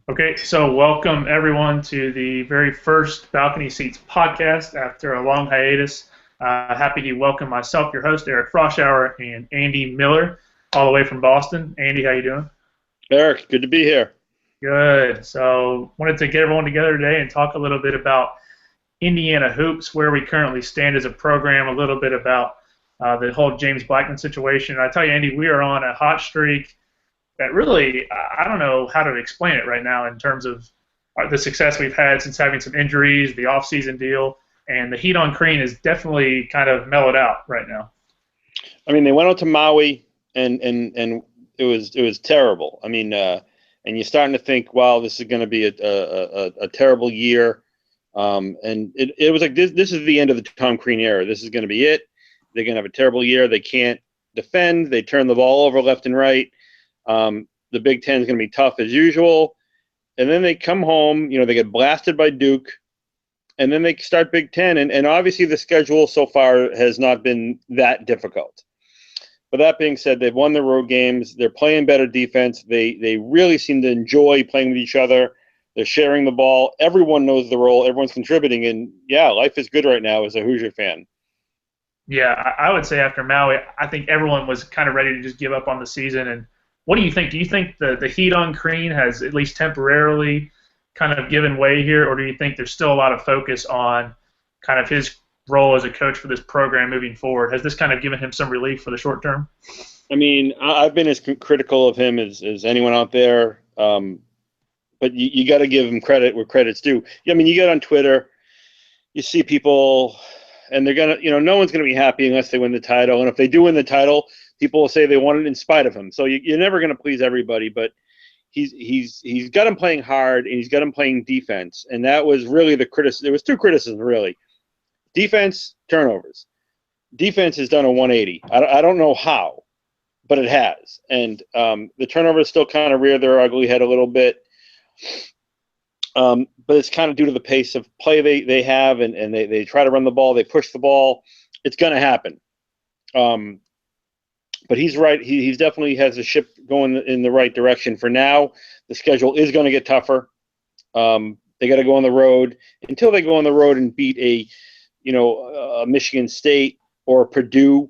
Okay, so welcome everyone to the very first Balcony Seats podcast after a long hiatus. Happy to welcome myself, your host, Eric Froschauer, and Andy Miller, all the way from Boston. Andy, how you doing? Eric, good to be here. Good. So wanted to get everyone together today and talk a little bit about Indiana hoops, where we currently stand as a program, a little bit about the whole James Blackman situation. I tell you, Andy, we are on a hot streak that really, I don't know how to explain it right now in terms of the success we've had since having some injuries, the offseason deal, and the heat on Crean is definitely kind of mellowed out right now. I mean, they went out to Maui, and it was terrible. I mean, and you're starting to think, wow, this is going to be a terrible year. And it was like this is the end of the Tom Crean era. This is going to be it. They're going to have a terrible year. They can't defend. They turn the ball over left and right. The Big Ten is going to be tough as usual. And then they come home. They get blasted by Duke. And then they start Big Ten, and obviously the schedule so far has not been that difficult. But that being said, they've won their road games. They're playing better defense. They really seem to enjoy playing with each other. They're sharing the ball. Everyone knows the role. Everyone's contributing, and yeah, life is good right now as a Hoosier fan. Yeah, I would say after Maui, I think everyone was kind of ready to just give up on the season. And what do you think? Do you think the heat on Crean has at least temporarily kind of given way here, or do you think there's still a lot of focus on kind of his role as a coach for this program moving forward? Has this kind of given him some relief for the short term? I mean, I've been as critical of him as anyone out there, but you got to give him credit where credit's due. Yeah, I mean, you get on Twitter, you see people, and they're gonna, no one's gonna be happy unless they win the title. And if they do win the title, people will say they won it in spite of him. So you're never gonna please everybody, but he's got him playing hard and he's got him playing defense, and that was really the criticism. There was two criticisms really: defense, turnovers. Defense has done a 180. I don't know how, but it has, and the turnovers still kind of rear their ugly head a little bit. But it's kind of due to the pace of play they have, and they try to run the ball, they push the ball. It's going to happen. But he's right. He's definitely has the ship going in the right direction. For now, the schedule is going to get tougher. They got to go on the road. Until they go on the road and beat a Michigan State or Purdue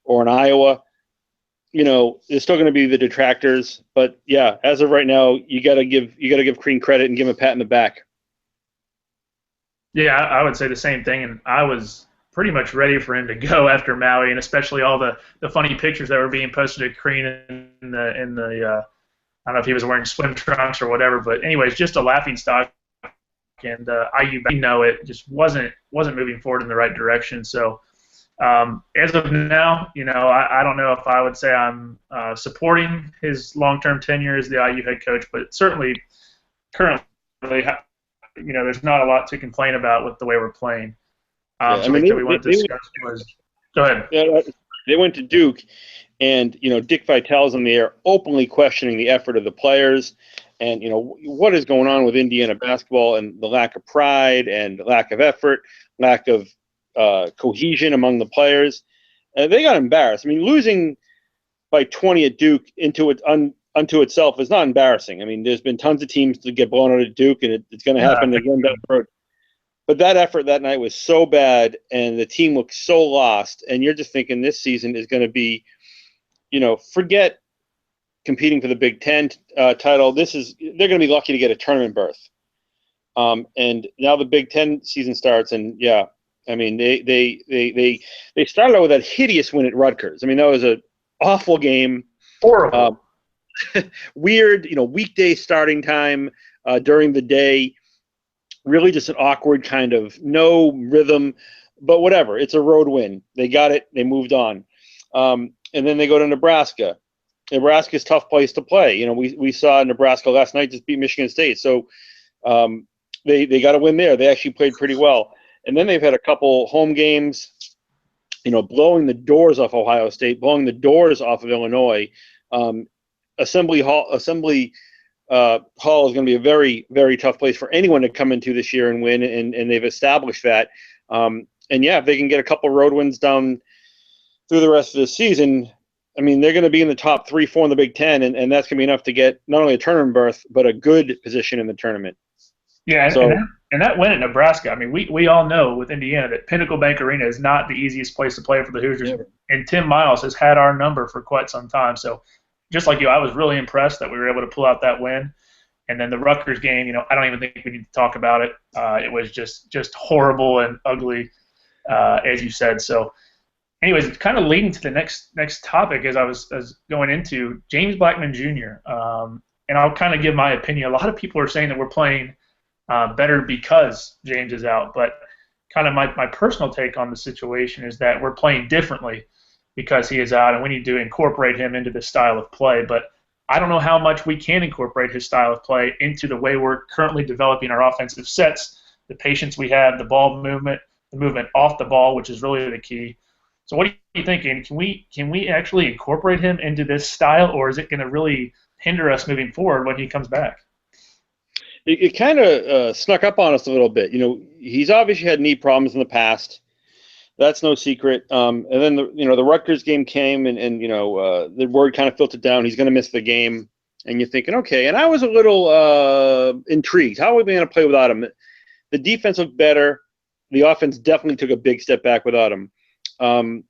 or an Iowa, there's still going to be the detractors. But yeah, as of right now, you got to give Crean credit and give him a pat in the back. Yeah, I would say the same thing, and I was pretty much ready for him to go after Maui, and especially all the funny pictures that were being posted of Crean in the I don't know if he was wearing swim trunks or whatever, but anyways, just a laughing stock. And IU, it just wasn't moving forward in the right direction. So as of now, I don't know if I would say I'm supporting his long-term tenure as the IU head coach, but certainly currently, there's not a lot to complain about with the way we're playing. Yeah, I mean, Something that we wanted to discuss was go ahead. they went to Duke, and Dick Vitale's in the air, openly questioning the effort of the players, and what is going on with Indiana basketball and the lack of pride and lack of effort, lack of cohesion among the players. They got embarrassed. I mean, losing by 20 at Duke unto itself is not embarrassing. I mean, there's been tons of teams to get blown out at Duke, and it's going to happen again down the road. But that effort that night was so bad, and the team looked so lost. And you're just thinking this season is going to be, forget competing for the Big Ten title. They're going to be lucky to get a tournament berth. And now the Big Ten season starts, and yeah, I mean they started out with that hideous win at Rutgers. I mean that was an awful game. Horrible. Weird, weekday starting time during the day. Really just an awkward kind of no rhythm, but whatever. It's a road win. They got it. They moved on. And then they go to Nebraska. Nebraska's a tough place to play. We saw Nebraska last night just beat Michigan State. So they got a win there. They actually played pretty well. And then they've had a couple home games, blowing the doors off Ohio State, blowing the doors off of Illinois. Assembly Hall is going to be a very, very tough place for anyone to come into this year and win, and they've established that. And yeah, if they can get a couple road wins down through the rest of the season, I mean, they're going to be in the top 3, 4 in the Big Ten, and that's going to be enough to get not only a tournament berth, but a good position in the tournament. Yeah, So, and that win at Nebraska. I mean, we all know with Indiana that Pinnacle Bank Arena is not the easiest place to play for the Hoosiers. yeah. And Tim Miles has had our number for quite some time. So, just like you, I was really impressed that we were able to pull out that win. And then the Rutgers game, I don't even think we need to talk about it. It was just horrible and ugly, as you said. So, anyways, kind of leading to the next topic as I was going into James Blackman Jr. And I'll kind of give my opinion. A lot of people are saying that we're playing better because James is out, but kind of my personal take on the situation is that we're playing differently because he is out, and we need to incorporate him into the style of play. But I don't know how much we can incorporate his style of play into the way we're currently developing our offensive sets, the patience we have, the ball movement, the movement off the ball, which is really the key. So what are you thinking? Can we actually incorporate him into this style, or is it going to really hinder us moving forward when he comes back? It kind of snuck up on us a little bit. He's obviously had knee problems in the past. That's no secret. And then the Rutgers game came, and the word kind of filtered down. He's going to miss the game, and you're thinking, okay. And I was a little intrigued. How are we going to play without him? The defense looked better. The offense definitely took a big step back without him. And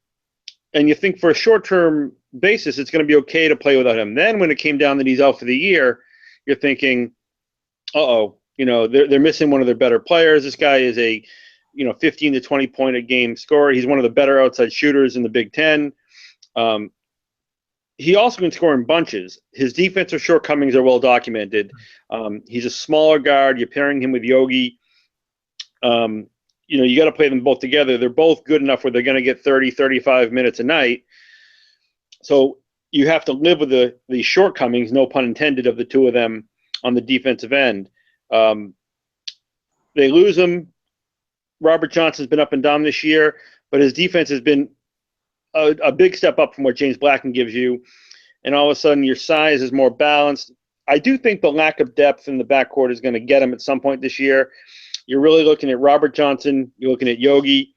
you think for a short-term basis, it's going to be okay to play without him. Then when it came down that he's out for the year, you're thinking, they're missing one of their better players. This guy is a 15 to 20 point a game scorer. He's one of the better outside shooters in the Big Ten. He also can score in bunches. His defensive shortcomings are well documented. He's a smaller guard. You're pairing him with Yogi. You got to play them both together. They're both good enough where they're going to get 30, 35 minutes a night. So you have to live with the shortcomings, no pun intended, of the two of them on the defensive end. They lose him. Robert Johnson's been up and down this year, but his defense has been a big step up from what James Blackman gives you. And all of a sudden, your size is more balanced. I do think the lack of depth in the backcourt is going to get him at some point this year. You're really looking at Robert Johnson. You're looking at Yogi.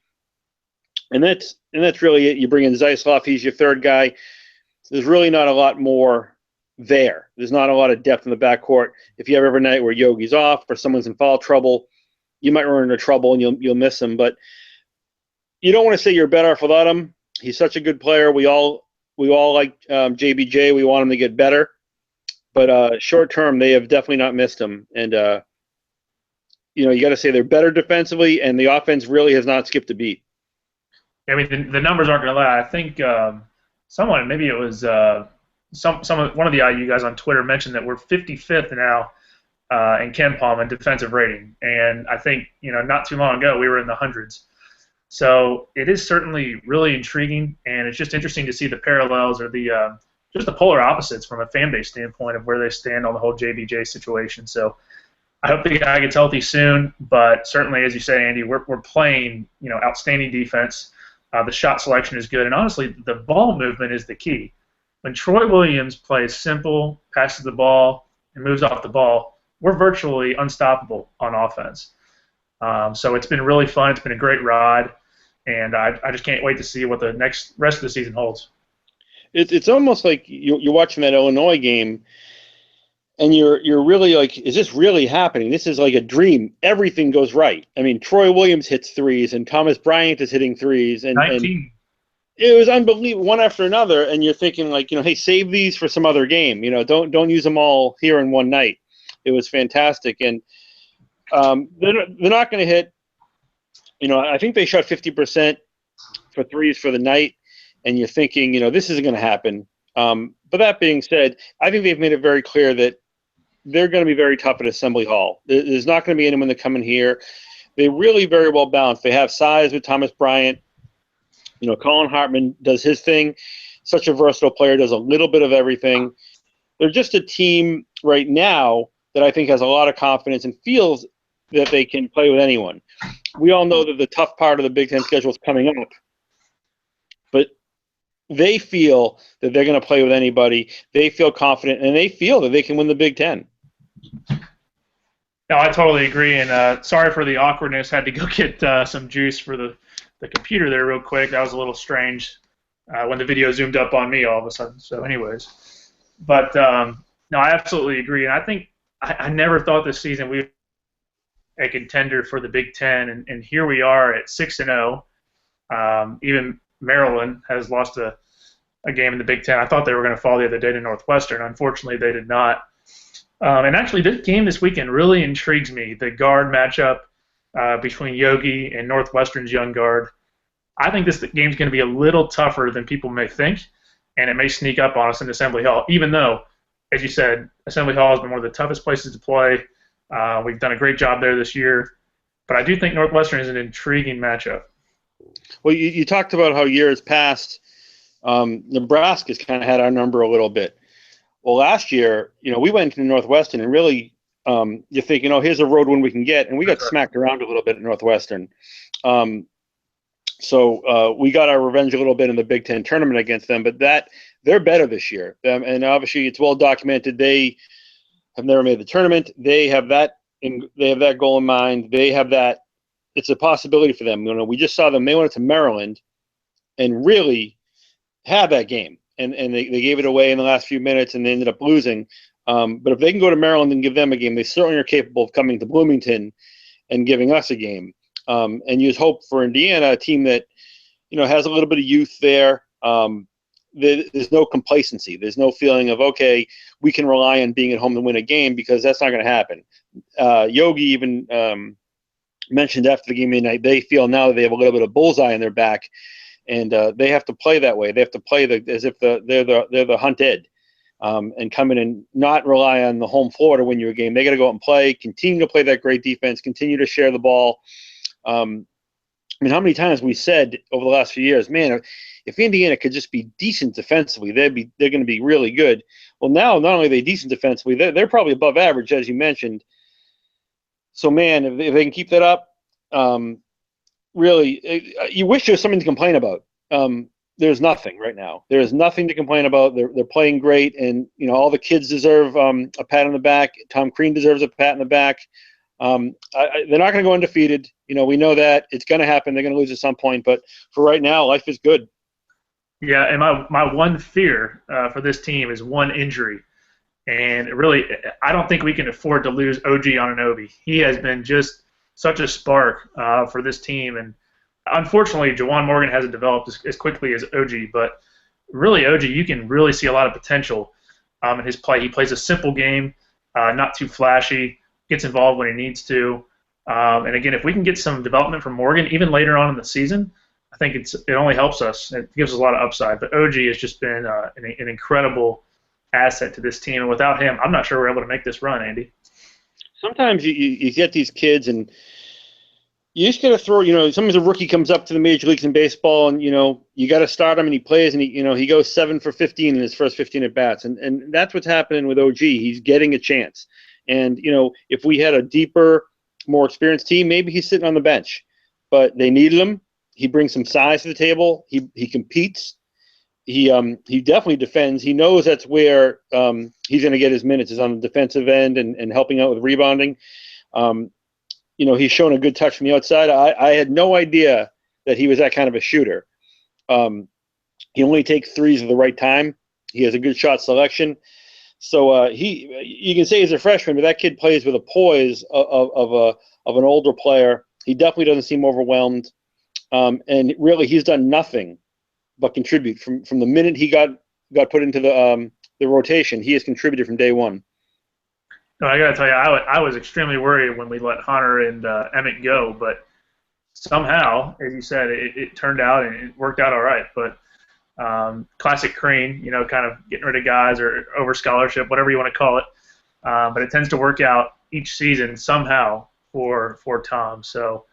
And that's really it. You bring in Zeislov. He's your third guy. There's really not a lot more there. There's not a lot of depth in the backcourt. If you have every night where Yogi's off or someone's in foul trouble, you might run into trouble and you'll miss him. But you don't want to say you're better off without him. He's such a good player. We all like JBJ. We want him to get better. But short term, they have definitely not missed him. And you got to say they're better defensively, and the offense really has not skipped a beat. I mean, the numbers aren't going to lie. I think someone, maybe it was one of the IU guys on Twitter mentioned that we're 55th now in KenPom in defensive rating, and I think not too long ago we were in the hundreds. So it is certainly really intriguing, and it's just interesting to see the parallels or the just the polar opposites from a fan base standpoint of where they stand on the whole JBJ situation. So I hope the guy gets healthy soon, but certainly, as you say, Andy, we're playing outstanding defense. The shot selection is good, and honestly, the ball movement is the key. When Troy Williams plays simple, passes the ball, and moves off the ball, we're virtually unstoppable on offense. So it's been really fun. It's been a great ride, and I just can't wait to see what the rest of the season holds. It's almost like you're watching that Illinois game, and you're really like, is this really happening? This is like a dream. Everything goes right. I mean, Troy Williams hits threes, and Thomas Bryant is hitting threes, and 19. It was unbelievable, one after another. And you're thinking like, hey, save these for some other game. Don't use them all here in one night. It was fantastic, and they're not going to hit. I think they shot 50% for threes for the night, and you're thinking, this isn't going to happen. But that being said, I think they've made it very clear that they're going to be very tough at Assembly Hall. There's not going to be anyone that come in here. They're really very well balanced. They have size with Thomas Bryant. Colin Hartman does his thing. Such a versatile player, does a little bit of everything. They're just a team right now that I think has a lot of confidence and feels that they can play with anyone. We all know that the tough part of the Big Ten schedule is coming up, but they feel that they're going to play with anybody. They feel confident, and they feel that they can win the Big Ten. No, I totally agree, and sorry for the awkwardness. Had to go get some juice for the computer there real quick. That was a little strange. when the video zoomed up on me all of a sudden. So, anyways, but no, I absolutely agree, and I think I never thought this season we were a contender for the Big Ten, and here we are at 6-0. Even Maryland has lost a game in the Big Ten. I thought they were going to fall the other day to Northwestern. Unfortunately, they did not. And actually, this game this weekend really intrigues me. The guard matchup between Yogi and Northwestern's young guard. I think this game's going to be a little tougher than people may think, and it may sneak up on us in Assembly Hall, even though, as you said, Assembly Hall has been one of the toughest places to play. We've done a great job there this year. But I do think Northwestern is an intriguing matchup. Well, you talked about how years past, Nebraska's kind of had our number a little bit. Well, last year, we went to Northwestern and really you think, here's a road win we can get, and we got smacked around a little bit at Northwestern. So we got our revenge a little bit in the Big Ten tournament against them, but they're better this year. And obviously, it's well documented. They have never made the tournament. They have that goal in mind. They have that. It's a possibility for them. We just saw them. They went to Maryland and really had that game, and they gave it away in the last few minutes, and they ended up losing. But if they can go to Maryland and give them a game, they certainly are capable of coming to Bloomington and giving us a game. And use hope for Indiana, a team that has a little bit of youth there. There's no complacency. There's no feeling of, okay, we can rely on being at home to win a game, because that's not going to happen. Yogi even mentioned after the game tonight, they feel now that they have a little bit of bullseye in their back, and they have to play that way. They have to play as if they're the hunted, and come in and not rely on the home floor to win you a game. They got to go out and play, continue to play that great defense, continue to share the ball. How many times we said over the last few years, man, if Indiana could just be decent defensively, they're going to be really good. Well, now not only are they decent defensively, they're probably above average, as you mentioned. So, man, if they can keep that up, really, you wish there was something to complain about. There's nothing right now. There is nothing to complain about. They're playing great, and all the kids deserve a pat on the back. Tom Crean deserves a pat on the back. They're not going to go undefeated. We know that it's going to happen. They're going to lose at some point, but for right now, life is good. Yeah, and my one fear for this team is one injury. And really, I don't think we can afford to lose OG Anunoby. He has been just such a spark for this team. And unfortunately, Juwan Morgan hasn't developed as quickly as OG. But really, OG, you can really see a lot of potential in his play. He plays a simple game, not too flashy, gets involved when he needs to. And again, if we can get some development from Morgan, even later on in the season, I think it only helps us. It gives us a lot of upside. But OG has just been an incredible asset to this team, and without him, I'm not sure we're able to make this run, Andy. Sometimes you get these kids, and you just got to throw. Sometimes a rookie comes up to the major leagues in baseball, and you got to start him, and he plays, and he goes 7 for 15 in his first 15 at bats, and that's what's happening with OG. He's getting a chance, and if we had a deeper, more experienced team, maybe he's sitting on the bench, but they needed him. He brings some size to the table. He competes. He definitely defends. He knows that's where he's going to get his minutes, is on the defensive end and helping out with rebounding. He's shown a good touch from the outside. I had no idea that he was that kind of a shooter. He only takes threes at the right time. He has a good shot selection. So you can say he's a freshman, but that kid plays with a poise of an older player. He definitely doesn't seem overwhelmed. And really, he's done nothing but contribute from the minute he got put into the rotation. He has contributed from day one. No, I got to tell you, I was extremely worried when we let Hunter and Emmett go, but somehow, as you said, it turned out and it worked out all right. But classic Crean, kind of getting rid of guys or over scholarship, whatever you want to call it. But it tends to work out each season somehow for Tom. So.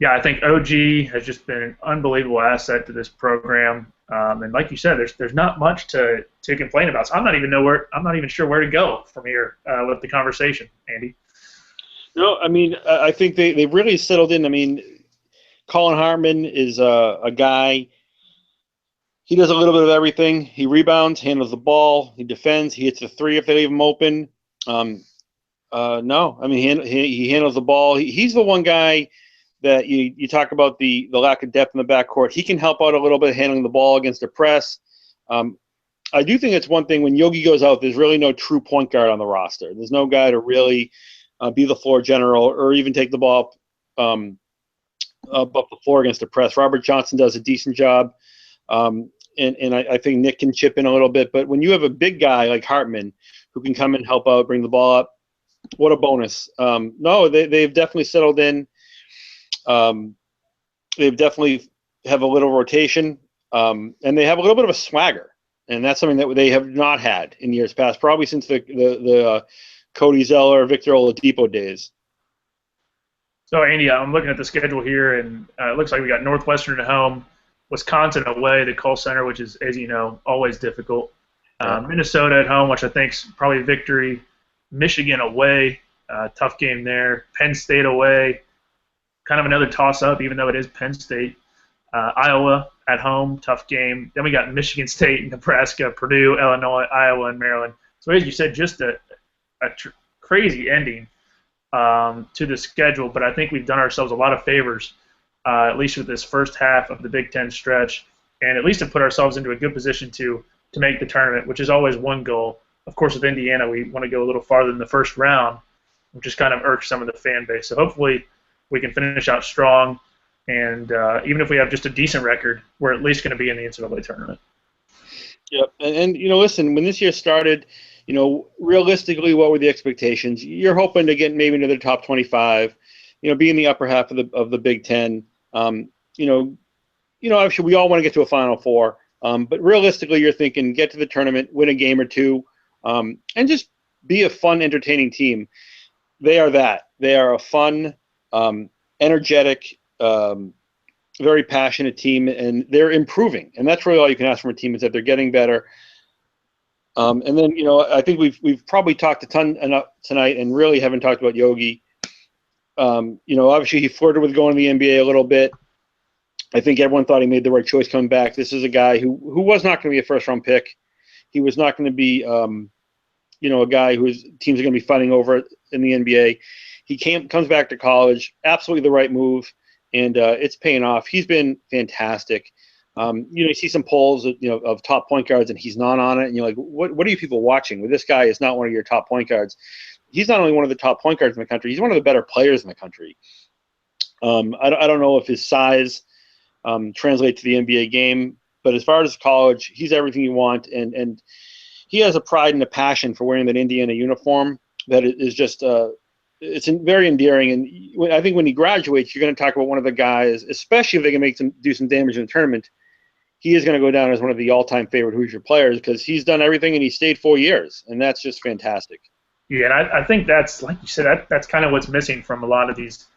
Yeah, I think OG has just been an unbelievable asset to this program, and like you said, there's not much to complain about. So I'm not even sure where to go from here with the conversation, Andy. No, I think they've really settled in. Colin Hartman is a guy. He does a little bit of everything. He rebounds, handles the ball, he defends, he hits the three if they leave him open. He handles the ball. He's the one guy that you talk about the lack of depth in the backcourt. He can help out a little bit handling the ball against the press. I do think it's one thing when Yogi goes out, there's really no true point guard on the roster. There's no guy to really be the floor general or even take the ball up the floor against the press. Robert Johnson does a decent job, and I think Nick can chip in a little bit. But when you have a big guy like Hartman who can come and help out, bring the ball up, what a bonus. No, they've definitely settled in. They've definitely have a little rotation, and they have a little bit of a swagger. And that's something that they have not had in years past, probably since the Cody Zeller, Victor Oladipo days. So, Andy, I'm looking at the schedule here, and it looks like we got Northwestern at home, Wisconsin away, the Kohl Center, which is, as you know, always difficult. Minnesota at home, which I think is probably victory. Michigan away, tough game there. Penn State away, kind of another toss-up, even though it is Penn State. Iowa at home, tough game. Then we got Michigan State, Nebraska, Purdue, Illinois, Iowa, and Maryland. So as you said, just a crazy ending to the schedule. But I think we've done ourselves a lot of favors, at least with this first half of the Big Ten stretch, and at least to put ourselves into a good position to make the tournament, which is always one goal. Of course, with Indiana, we want to go a little farther than the first round, which just kind of irks some of the fan base. So hopefully we can finish out strong. And even if we have just a decent record, we're at least going to be in the NCAA tournament. Yep. And listen, when this year started, realistically, what were the expectations? You're hoping to get maybe into the top 25, be in the upper half of the Big Ten. Obviously, we all want to get to a Final Four. But realistically, you're thinking get to the tournament, win a game or two, and just be a fun, entertaining team. They are that. They are a fun, energetic, very passionate team, and they're improving. And that's really all you can ask from a team is that they're getting better. And then, I think we've probably talked a ton enough tonight and really haven't talked about Yogi. Obviously he flirted with going to the NBA a little bit. I think everyone thought he made the right choice coming back. This is a guy who was not going to be a first-round pick. He was not going to be, a guy whose teams are going to be fighting over in the NBA. He comes back to college, absolutely the right move, and it's paying off. He's been fantastic. You see some polls, of top point guards, and he's not on it, and you're like, what are you people watching? Well, this guy is not one of your top point guards. He's not only one of the top point guards in the country, he's one of the better players in the country. I don't know if his size translates to the NBA game, but as far as college, he's everything you want, and he has a pride and a passion for wearing that Indiana uniform that is just it's very endearing. And I think when he graduates, you're going to talk about one of the guys, especially if they can do some damage in the tournament. He is going to go down as one of the all-time favorite Hoosier players because he's done everything and he stayed 4 years, and that's just fantastic. Yeah, and I think that's, like you said, that's kind of what's missing from a lot of these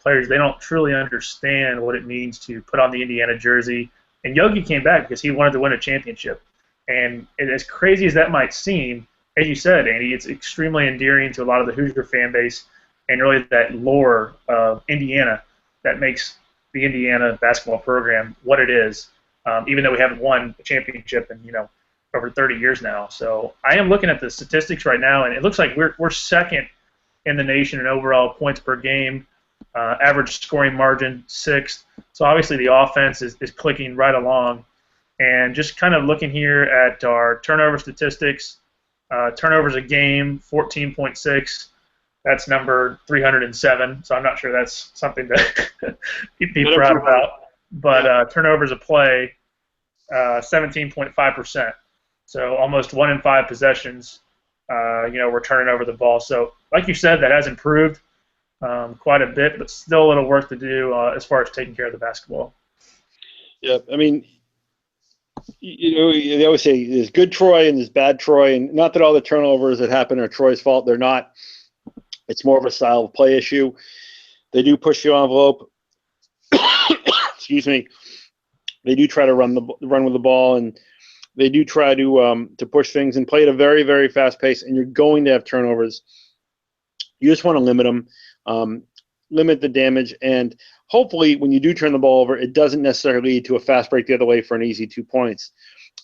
players. They don't truly understand what it means to put on the Indiana jersey. And Yogi came back because he wanted to win a championship. And as crazy as that might seem, as you said, Andy, it's extremely endearing to a lot of the Hoosier fan base and really that lore of Indiana that makes the Indiana basketball program what it is, even though we haven't won a championship in, over 30 years now. So I am looking at the statistics right now, and it looks like we're second in the nation in overall points per game, average scoring margin, 6th. So obviously the offense is clicking right along. And just kind of looking here at our turnover statistics, turnovers a game, 14.6. That's number 307. So I'm not sure that's something to be proud about. But turnovers a play, 17.5%. So almost 1 in 5 possessions, we're turning over the ball. So like you said, that has improved quite a bit, but still a little work to do as far as taking care of the basketball. Yeah, I mean, they always say there's good Troy and there's bad Troy, and not that all the turnovers that happen are Troy's fault. They're not. It's more of a style of play issue. They do push the envelope. Excuse me. They do try to run with the ball, and they do try to push things and play at a very, very fast pace. And you're going to have turnovers. You just want to limit them, limit the damage, and hopefully when you do turn the ball over, it doesn't necessarily lead to a fast break the other way for an easy 2 points.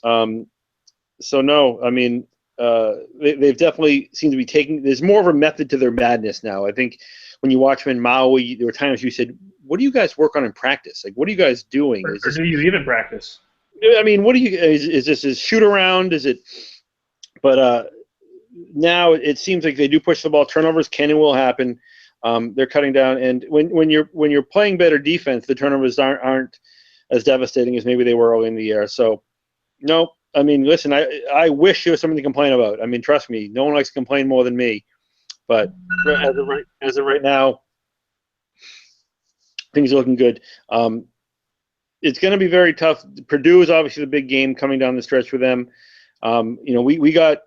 So no, I mean, they've definitely seemed to be taking – there's more of a method to their madness now. I think when you watch them in Maui, there were times you said, what do you guys work on in practice? Like, what are you guys doing? Or do you even practice? I mean, what do you? Is this a shoot around? Is it? But now it seems like they do push the ball. Turnovers can and will happen. They're cutting down, and when you're playing better defense, the turnovers aren't as devastating as maybe they were early in the year. So, no, I mean, listen, I wish there was something to complain about. I mean, trust me, no one likes to complain more than me. But as of right now, things are looking good. It's going to be very tough. Purdue is obviously the big game coming down the stretch for them. We got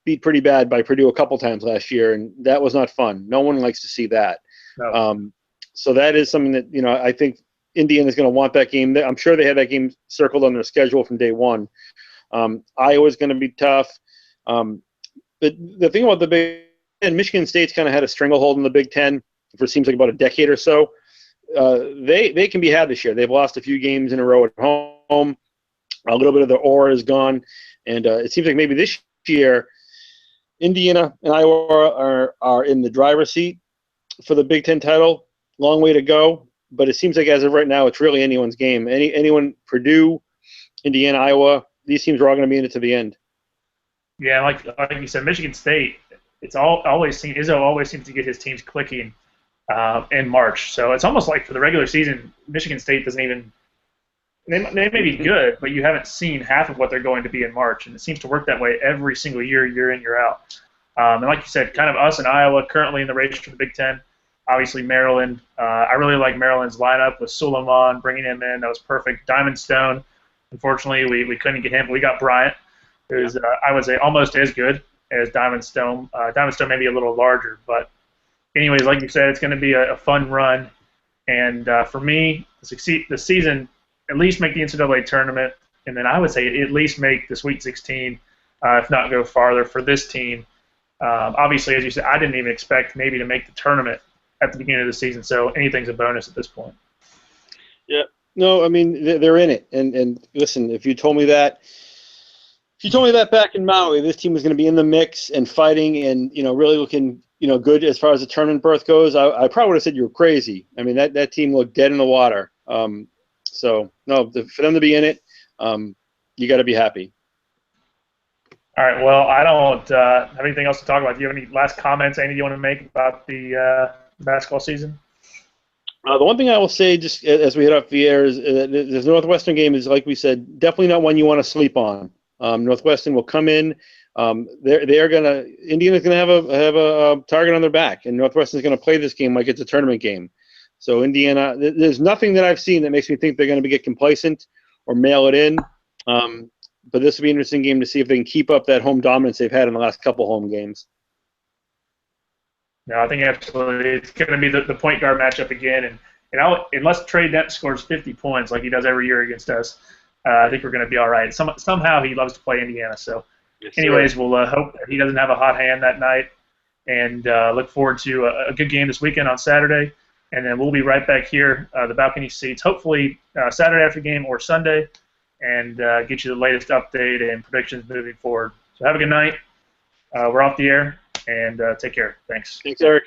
beat pretty bad by Purdue a couple times last year, and that was not fun. No one likes to see that. No. So that is something that I think Indiana is going to want that game. I'm sure they had that game circled on their schedule from day one. Iowa's going to be tough. But the thing about the Big Ten, Michigan State's kind of had a stranglehold in the Big Ten for seems like about a decade or so. They can be had this year. They've lost a few games in a row at home. A little bit of their aura is gone, and it seems like maybe this year Indiana and Iowa are in the driver's seat for the Big Ten title. Long way to go, but it seems like as of right now, it's really anyone's game. Anyone, Purdue, Indiana, Iowa, these teams are all going to be in it to the end. Yeah, like you said, Michigan State. Izzo always seems to get his teams clicking in March. So it's almost like for the regular season, Michigan State doesn't even. They may be good, but you haven't seen half of what they're going to be in March, and it seems to work that way every single year, year in, year out. And like you said, kind of us and Iowa currently in the race for the Big Ten. Obviously, Maryland. I really like Maryland's lineup with Suleiman, bringing him in. That was perfect. Diamond Stone. Unfortunately, we couldn't get him, but we got Bryant, who's, I would say, almost as good as Diamond Stone. Diamond Stone may be a little larger, but anyways, like you said, it's going to be a fun run. And for me, the season, at least make the NCAA tournament, and then I would say at least make the Sweet 16, if not go farther for this team. Obviously, as you said, I didn't even expect maybe to make the tournament at the beginning of the season, so anything's a bonus at this point. Yeah. No, I mean, they're in it. And listen, if you told me that back in Maui, this team was going to be in the mix and fighting and, really looking, good as far as the tournament berth goes, I probably would have said you were crazy. I mean, that team looked dead in the water. So, no, for them to be in it, you got to be happy. All right, well, I don't have anything else to talk about. Do you have any last comments, anything you want to make about the basketball season? The one thing I will say, just as we head off the air, is this Northwestern game is, like we said, definitely not one you want to sleep on. Northwestern will come in. Indiana's going to have a target on their back, and Northwestern's going to play this game like it's a tournament game. So Indiana, there's nothing that I've seen that makes me think they're going to get complacent or mail it in. But this will be an interesting game to see if they can keep up that home dominance they've had in the last couple home games. No, I think absolutely it's going to be the point guard matchup again, and unless Trey Dent scores 50 points like he does every year against us, I think we're going to be all right. Somehow he loves to play Indiana. So, yes, anyways, we'll hope that he doesn't have a hot hand that night, and look forward to a good game this weekend on Saturday. And then we'll be right back here, the balcony seats, hopefully Saturday after game or Sunday, and get you the latest update and predictions moving forward. So have a good night. We're off the air, and take care. Thanks. Thanks, Eric.